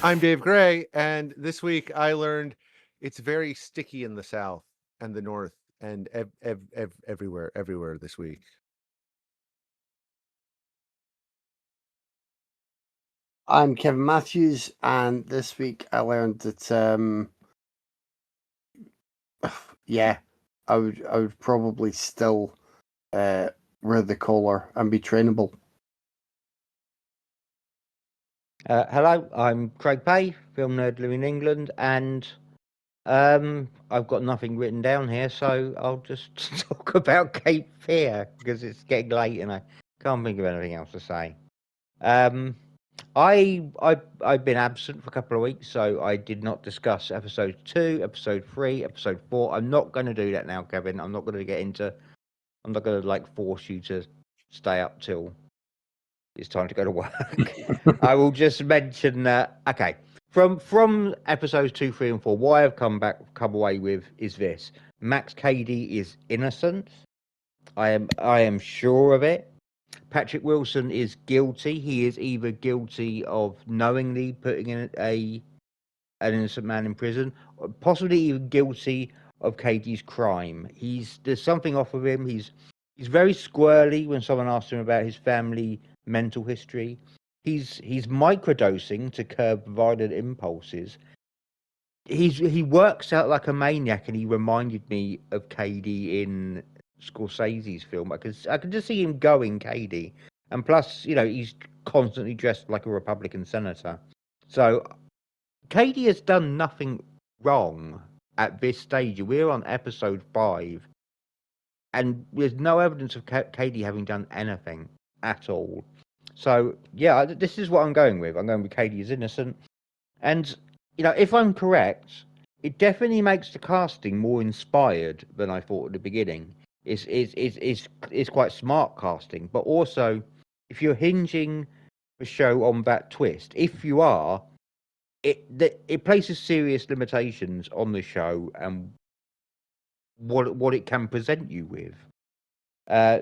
I'm Dave Gray, and this week I learned it's very sticky in the South and the North and everywhere this week. I'm Kevin Matthews, and this week I learned that I would probably still wear the collar and be trainable. Hello, I'm Craig Pay, film nerd living in England, and I've got nothing written down here, so I'll just talk about Cape Fear because it's getting late and I can't think of anything else to say. I've been absent for a couple of weeks, so I did not discuss episode 2, episode 3, episode 4. I'm not going to do that now, Kevin. I'm not going to force you to stay up till it's time to go to work. I will just mention that. Okay, from episodes 2, 3, and 4, what I've come away with is this: Max Cady is innocent. I am sure of it. Patrick Wilson is guilty. He is either guilty of knowingly putting an innocent man in prison, or possibly even guilty of Cady's crime. There's something off of him. He's very squirrely when someone asks him about his family mental history. He's microdosing to curb violent impulses. He works out like a maniac, and he reminded me of Cady in Scorsese's film. I could just see him going Cady, and plus, he's constantly dressed like a Republican senator. So Cady has done nothing wrong at this stage. We're on episode 5, and there's no evidence of Cady having done anything at all. So yeah, this is what I'm going with. I'm going with Cady is innocent, and if I'm correct, it definitely makes the casting more inspired than I thought at the beginning. It's quite smart casting, but also if you're hinging the show on that twist, if you are, it places serious limitations on the show and what it can present you with.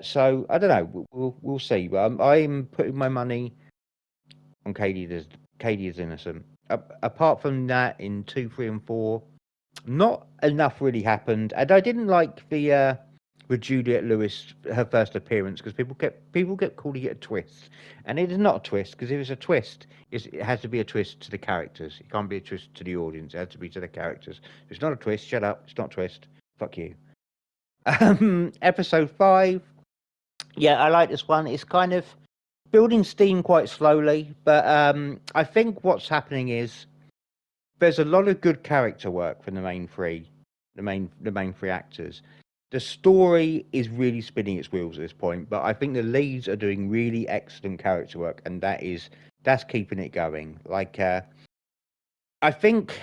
So I don't know. We'll see. But I'm putting my money on Cady is innocent. Apart from that, in 2, 3, and 4, not enough really happened, and I didn't like the with Juliette Lewis, her first appearance, because people kept calling it a twist, and it is not a twist, because if it's a twist, it has to be a twist to the characters. It can't be a twist to the audience. It has to be to the characters. If it's not a twist, shut up. It's not a twist. Fuck you. Episode 5. Yeah, I like this one. It's kind of building steam quite slowly, but I think what's happening is there's a lot of good character work from the main three actors. The story is really spinning its wheels at this point, but I think the leads are doing really excellent character work, and that's keeping it going. Like, I think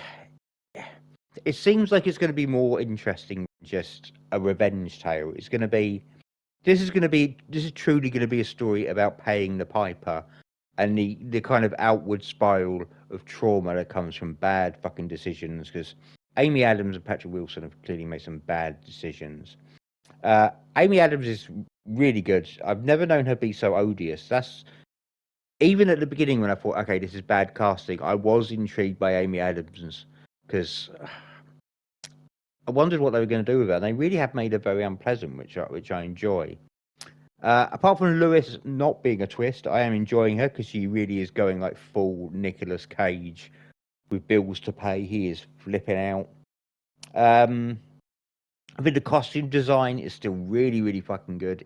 it seems like it's going to be more interesting than just a revenge tale. This is truly going to be a story about paying the piper and the kind of outward spiral of trauma that comes from bad fucking decisions, because Amy Adams and Patrick Wilson have clearly made some bad decisions. Amy Adams is really good. I've never known her be so odious. Even at the beginning when I thought, okay, this is bad casting, I was intrigued by Amy Adams because I wondered what they were going to do with her. And they really have made her very unpleasant, which I enjoy. Apart from Lewis not being a twist, I am enjoying her because she really is going like full Nicolas Cage with bills to pay. He is flipping out. I think the costume design is still really, really fucking good.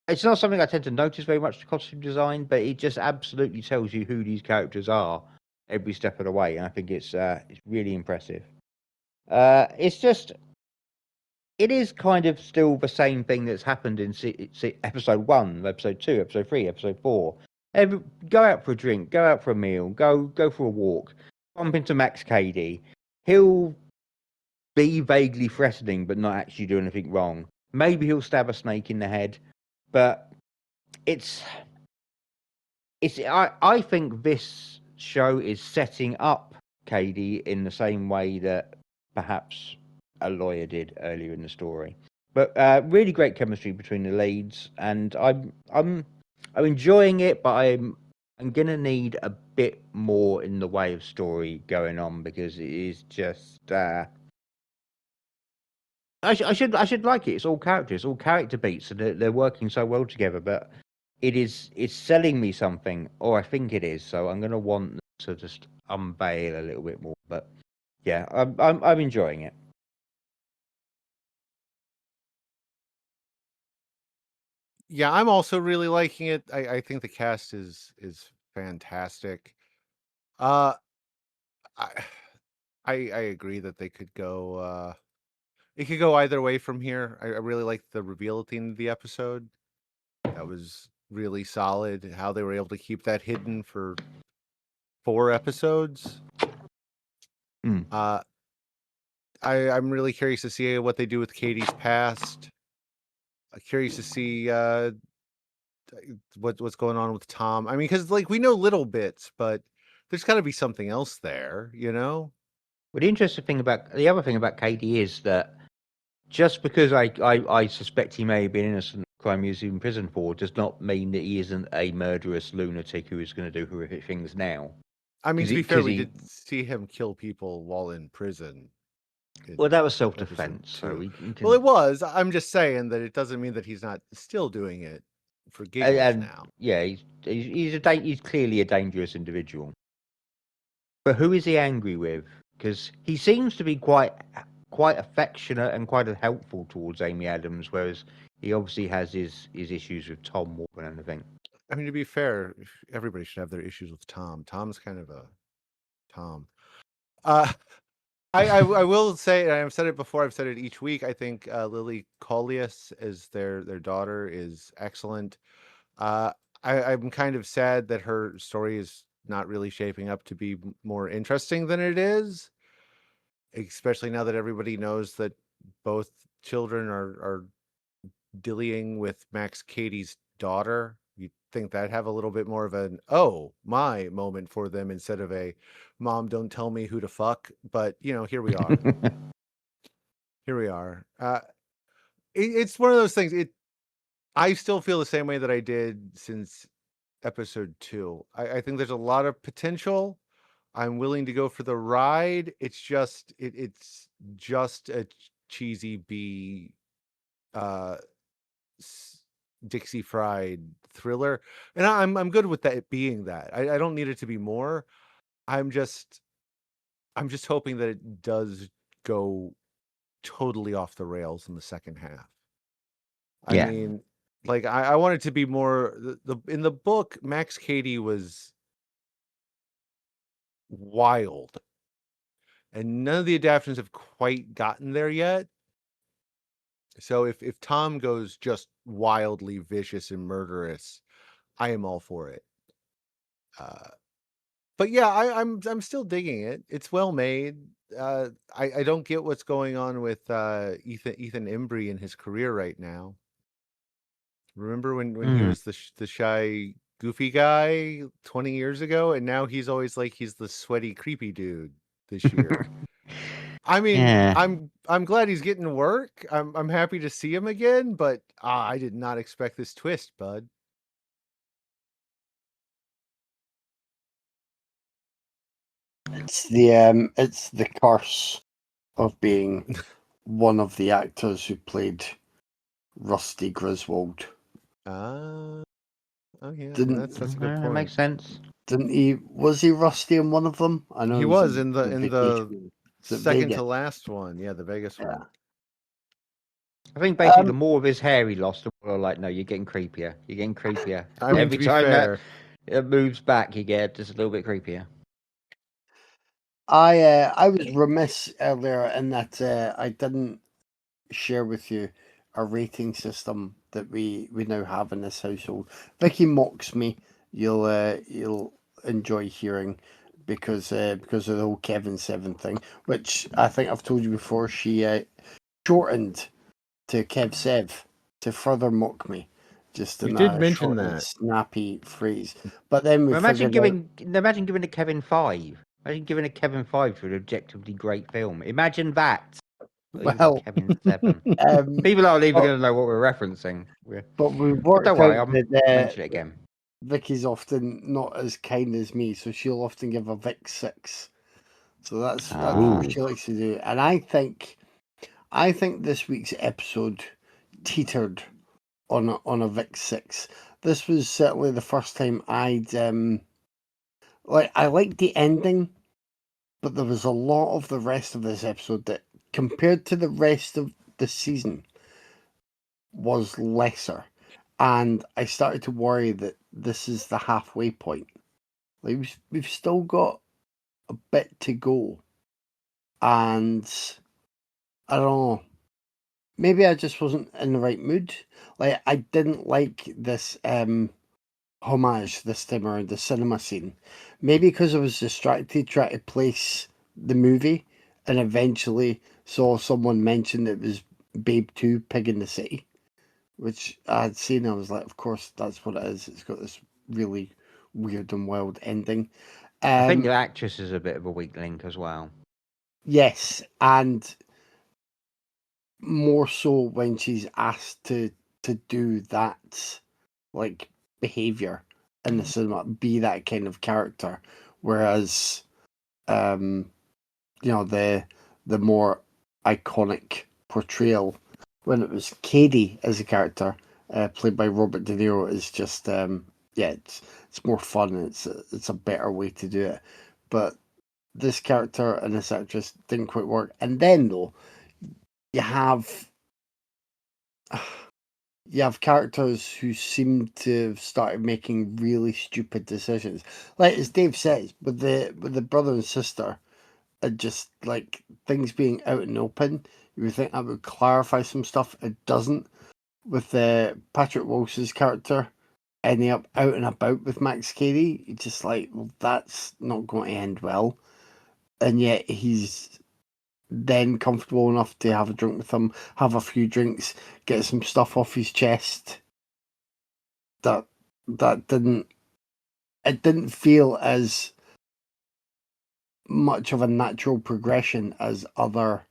It's not something I tend to notice very much, the costume design, but it just absolutely tells you who these characters are every step of the way, and I think it's really impressive. It is kind of still the same thing that's happened in episode 1, episode 2, episode 3, episode 4. Go out for a drink, go out for a meal, go for a walk, bump into Max Cady. He'll be vaguely threatening, but not actually do anything wrong. Maybe he'll stab a snake in the head, but it's. I think this show is setting up Cady in the same way that perhaps a lawyer did earlier in the story. But really great chemistry between the leads, and I'm enjoying it, but I'm gonna need a bit more in the way of story going on because it is just. I should like it. It's all characters, all character beats, and they're working so well together. But it's selling me something, or I think it is. So I'm gonna want to just unveil a little bit more. But yeah, I'm enjoying it. Yeah, I'm also really liking it. I think the cast is fantastic. Uh, I I agree that they could go. It could go either way from here. I really liked the reveal at the end of the episode. That was really solid. How they were able to keep that hidden for 4 episodes. Mm. I'm really curious to see what they do with Katie's past. Curious to see what's going on with Tom. I mean, because like we know little bits, but there's got to be something else there, you know? But the other thing about Cady is that just because I suspect he may have been innocent of crime he was in prison for does not mean that he isn't a murderous lunatic who is going to do horrific things now. I mean, to be fair, Because we he, did see him kill people while in prison. well, that was episode self-defense, so 2. we can. Well, it was. I'm just saying that it doesn't mean that he's not still doing it for giggles And now. yeah, he's clearly a dangerous individual. But who is he angry with? Because he seems to be quite affectionate and quite helpful towards Amy Adams, whereas he obviously has his issues with Tom more than anything. I mean, to be fair, everybody should have their issues with Tom. Tom's kind of a Tom. I will say, and I've said it before, I've said it each week. I think Lily Collius as their daughter is excellent. I'm kind of sad that her story is not really shaping up to be more interesting than it is, especially now that everybody knows that both children are dealing with Max Cady's daughter. You'd think that'd have a little bit more of an "oh my" moment for them instead of a "mom, don't tell me who to fuck." But you know, here we are. Here we are. It's one of those things. I still feel the same way that I did since episode 2. I think there's a lot of potential. I'm willing to go for the ride. It's just a cheesy B uh Dixie Fried thriller, and I'm good with that being that. I don't need it to be more. I'm just hoping that it does go totally off the rails in the second half. I Yeah. mean, like I want it to be more the in the book, Max Cady was wild, and none of the adaptations have quite gotten there yet. So if Tom goes just wildly vicious and murderous, I am all for it. But yeah, I'm still digging it. It's well made. I don't get what's going on with Ethan Embry in his career right now. Remember when he was the shy, goofy guy 20 years ago, and now he's always like he's the sweaty, creepy dude this year. I mean, Yeah. I'm glad he's getting work. I'm happy to see him again, but I did not expect this twist, bud. It's the curse of being one of the actors who played Rusty Griswold. Oh yeah, Didn't that's a good That point. makes sense. was he Rusty in one of them? I know He it was in the Vacation. second Vegas. to last one. Yeah, the Vegas Yeah. one. I think basically the Um, more of his hair he lost, the more like, no, you're getting creepier. You're getting creepier. I mean, Every to be time that fair, it moves back, you get just a little bit creepier. I was remiss earlier in that I didn't share with you a rating system that we now have in this household. Vicky mocks me. You'll enjoy hearing because of the whole Kevin Seven thing, which I think I've told you before. She shortened to Kev Sev to further mock me, just you in did a mention short and that. snappy phrase. But then we Well, figured out, imagine giving a Kevin 5. Imagine giving a Kevin 5 for an objectively great film. Imagine that. Or even a well, Kevin 7. um, People aren't even but, going to know what we're referencing. but we But don't worked worry, out I'll that mention it again. Vicky's often not as kind as me, so she'll often give a Vic 6. So that's what Ah. she likes to do. And I think this week's episode teetered on a Vic 6. This was certainly the first time I liked the ending, but there was a lot of the rest of this episode that, compared to the rest of the season, was lesser. And I started to worry that this is the halfway point. Like we've still got a bit to go, and I don't know. Maybe I just wasn't in the right mood. Like I didn't like this homage this time around, the cinema scene. Maybe because I was distracted trying to place the movie, and eventually saw someone mention that it was Babe 2 Pig in the City, which I had seen. I was like, of course, that's what it is. It's got this really weird and wild ending. I think the Um, actress is a bit of a weak link as well. yes, and more so when she's asked to do that like behavior in the cinema, be that kind of character, whereas um the more iconic portrayal when it was Katie as a character played by Robert De Niro is just yeah, it's more fun and it's a better way to do it. But this character and this actress didn't quite work. And then though you have you have characters who seem to have started making really stupid decisions. Like as Dave says, with the brother and sister, and just like things being out and open, you would think that would clarify some stuff. It doesn't. With Patrick Wilson's character ending up out and about with Max Cady, you're just like, well, that's not going to end well. And yet he's then comfortable enough to have a drink with him, have a few drinks, get some stuff off his chest. That that didn't it didn't feel as much of a natural progression as other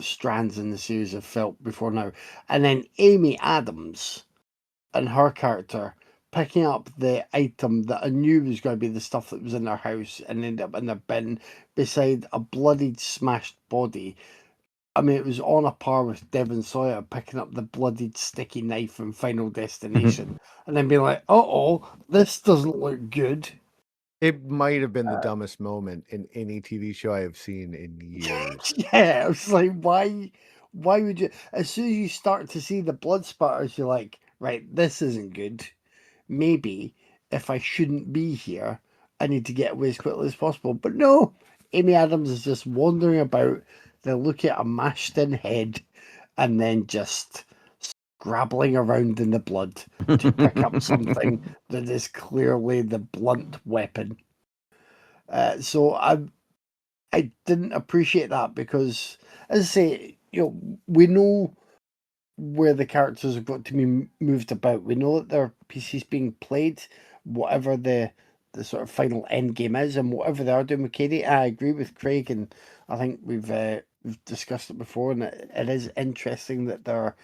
strands in the series have felt before now. And then Amy Adams and her character picking up the item that I knew was going to be the stuff that was in their house and ended up in their bin beside a bloodied, smashed body. I mean, it was on a par with Devon Sawyer picking up the bloodied sticky knife from Final Destination and then being like, oh, this doesn't look good. It might have been the dumbest moment in any TV show I have seen in years. Yeah, I was like, why would you? As soon as you start to see the blood spatters, you're like, right, this isn't good. Maybe if I shouldn't be here, I need to get away as quickly as possible. But no, Amy Adams is just wandering about. They look at a mashed in head and then just scrabbling around in the blood to pick up something that is clearly the blunt weapon. So I didn't appreciate that because, as I say, we know where the characters have got to be moved about. We know that there are pieces being played, whatever the sort of final end game is, and whatever they are doing with Katie. I agree with Craig, and I think we've discussed it before, and it is interesting that they're.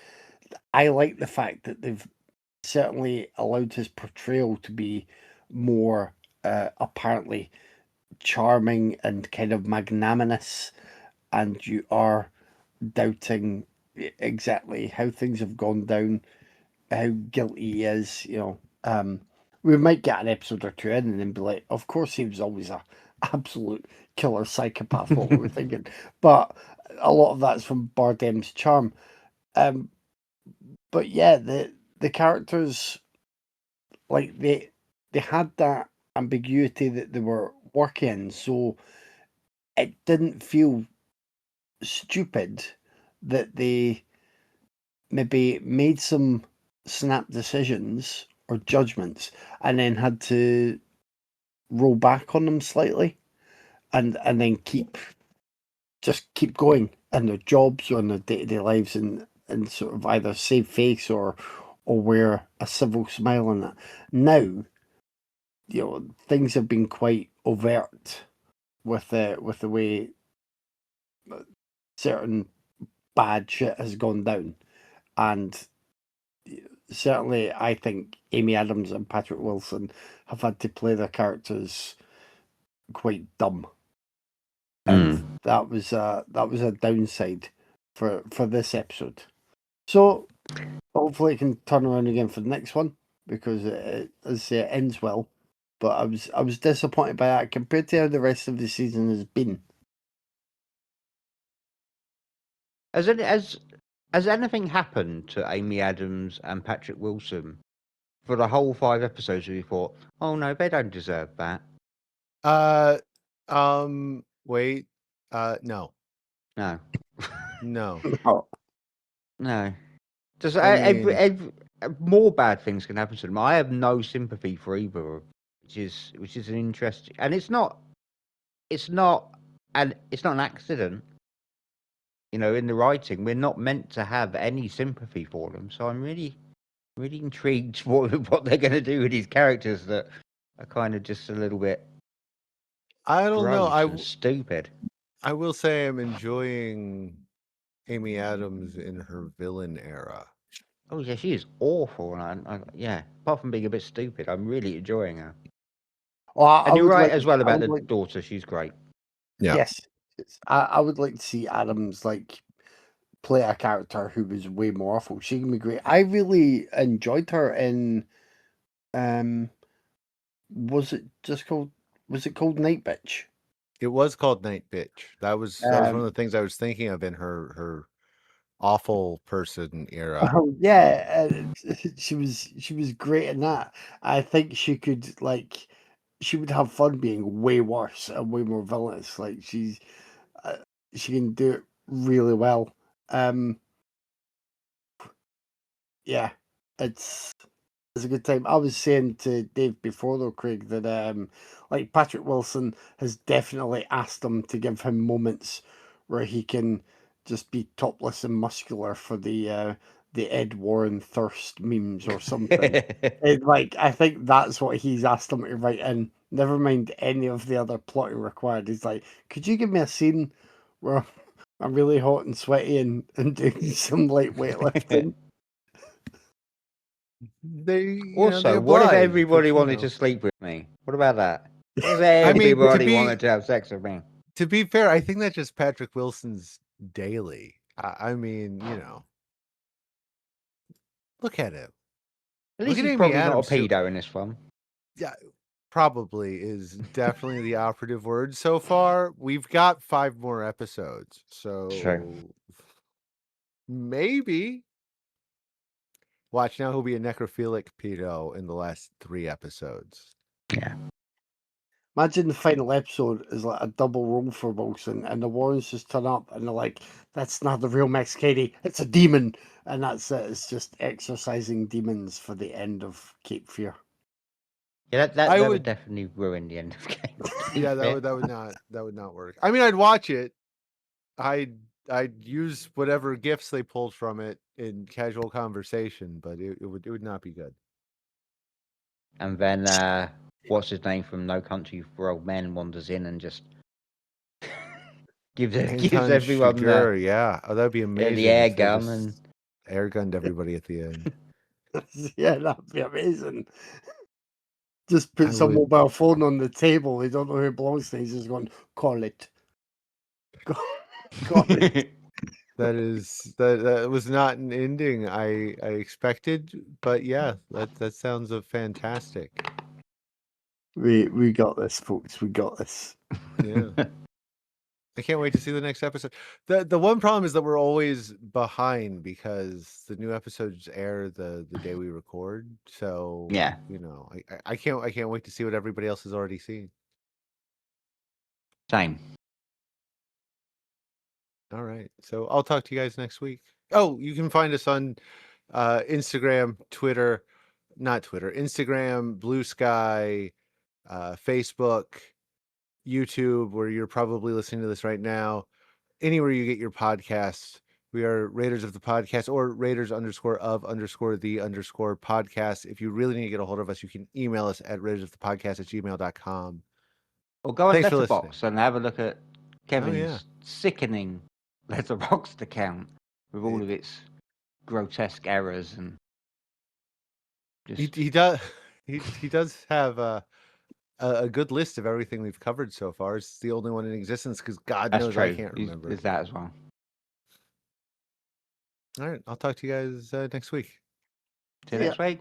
I like the fact that they've certainly allowed his portrayal to be more apparently charming and kind of magnanimous, and you are doubting exactly how things have gone down, how guilty he is. We might get an episode or two in and then be like, of course he was always a absolute killer psychopath. What were we thinking? But a lot of that's from Bardem's charm. but yeah, the characters, like they had that ambiguity that they were working, so it didn't feel stupid that they maybe made some snap decisions or judgments and then had to roll back on them slightly and then keep going in their jobs or in their day-to-day lives and sort of either save face or wear a civil smile on that. Now, things have been quite overt with the way certain bad shit has gone down. And certainly I think Amy Adams and Patrick Wilson have had to play their characters quite dumb. And that was a downside for this episode. So hopefully it can turn around again for the next one because as I say, it ends well. But I was disappointed by that compared to how the rest of the season has been. Has anything happened to Amy Adams and Patrick Wilson for the whole 5 episodes where you thought, oh no, they don't deserve that? Uh, wait. No, No. no. Oh, No. Just I mean, more bad things can happen to them. I have no sympathy for either, which is an interesting, and it's not an accident. In the writing, we're not meant to have any sympathy for them. So I'm really, really intrigued what they're going to do with these characters that are kind of just a little bit I don't know. gross and stupid. I will say I'm enjoying Amy Adams in her villain era. Oh yeah, she is awful, and yeah, apart from being a bit stupid, I'm really enjoying her. well, I And you're would right like. as well I about would the like. daughter; she's great. Yeah. Yes, I would like to see Adams like play a character who was way more awful. She can be great. I really enjoyed her in. Um, was it just called? Was it called Night Bitch? It was called Night Bitch. That was one of Um, the things I was thinking of in her awful person era. yeah, she was great in that. I think she could like she would have fun being way worse and way more villainous. Like uh, she can do it really well. Um, yeah, it's it's a good time. I was saying to Dave before though, Craig, that like Patrick Wilson has definitely asked him to give him moments where he can just be topless and muscular for the Ed Warren thirst memes or something. Like I think that's what he's asked him to write in. Never mind any of the other plotting required. He's like, could you give me a scene where I'm really hot and sweaty and doing some light weightlifting? They Also, what if oblige, everybody but wanted to sleep with me? What about that? What if I mean, everybody wanted to have sex with me? to be fair, I think that's just Patrick Wilson's daily. I mean, look at him. At Look least at he's Amy probably not a Adams. pedo in this one. Yeah, probably is definitely the operative word so far. We've got 5 more episodes, True. so maybe. Watch now, he'll be a necrophilic pedo in the last 3 episodes. Yeah. Imagine the final episode is like a double roll for Wilson, and the Warrens just turn up and they're like, "That's not the real Max Cady, it's a demon," and that's it. It's just exorcising demons for the end of Cape Fear. Yeah, that I that would would, definitely ruin the end of game. To be yeah, fair. that would not work. I mean, I'd watch it. I'd I'd use whatever gifts they pulled from it in casual conversation, but it would not be good. And then what's his name from No Country for Old Men wanders in and just gives Anton everyone the Chigurh, yeah. Oh, that'd be the amazing air if they gun and just air gunned everybody at the end. Yeah, that'd be amazing. Just put I some would. mobile phone on the table. They don't know who it belongs to. He's just going, call it, call it. That was not an ending I expected, but yeah, that sounds a fantastic. We got this, folks. We got this. Yeah. I can't wait to see the next episode. The one problem is that we're always behind because the new episodes air the day we record. So Yeah. I can't wait to see what everybody else has already seen. Same. All right. So I'll talk to you guys next week. Oh, you can find us on Instagram, Twitter, not Twitter, Instagram, Blue Sky, Facebook, YouTube, where you're probably listening to this right now. Anywhere you get your podcasts, we are Raiders of the Podcast or Raiders_of_the_podcast. If you really need to get a hold of us, you can email us at raidersofthepodcast@gmail.com. Or go on Thanks for listening. Letterboxd and have a look at Kevin's yeah. sickening Letterboxd account with all of its grotesque errors and just He does he does have a good list of everything we've covered so far. It's the only one in existence because God that's knows I true. can't remember. There's that as well. All right, I'll talk to you guys next week. See you next week.